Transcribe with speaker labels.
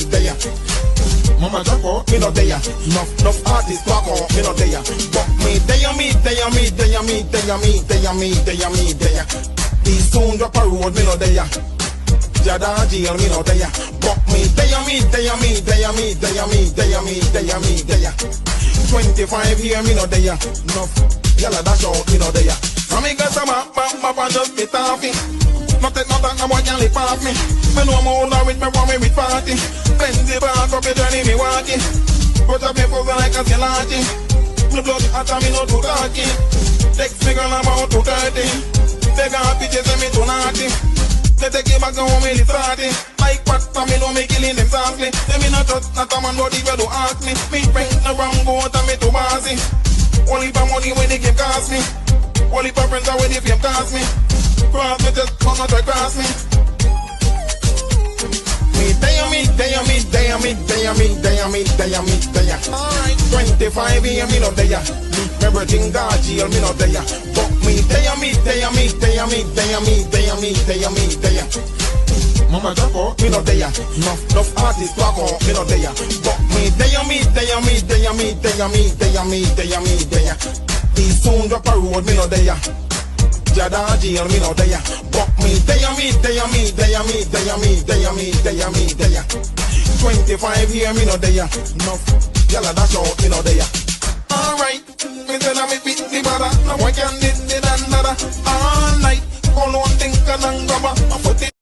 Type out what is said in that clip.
Speaker 1: there. Mama drop out, me no there. Enough artists talk out, me no there. But me there. These soon drop a road, me no there. Jada jail, me no there. But me there. 25 here, me no there. Enough yalla dash out, me no there. So me get some up and just be taffy. Not take no back, no boy can live off me. Me know I'm older with me, want me with party. Plenty back up the journey, me walking. Put up me foot like a skeleton. Me blood hot and me no too talking. Text me girl about 2:30. They got pictures and me too naughty. They take it back home, me live party. Like what, and me know me killing them softly. They me not trust, not a man body where to ask me. Me friend no wrong boat and me too bossy. Only for money when they give cost me. Only for friends when they fame cost me. Cross me just come and try cross me. Me there. Alright, 25 here, me no there. Remember Jinga jail, me no there. But me there. Mama drop out, me no there. Enough artists talk out, me no there. But me there. These soon drop a road, me no there. Jada jail, me no there. But me there. 25 here, me no there. Enough yalla dash out, me no there. Alright, me tell her me beat the bada. Now I can did the dandada. All night, all one thing and grabber.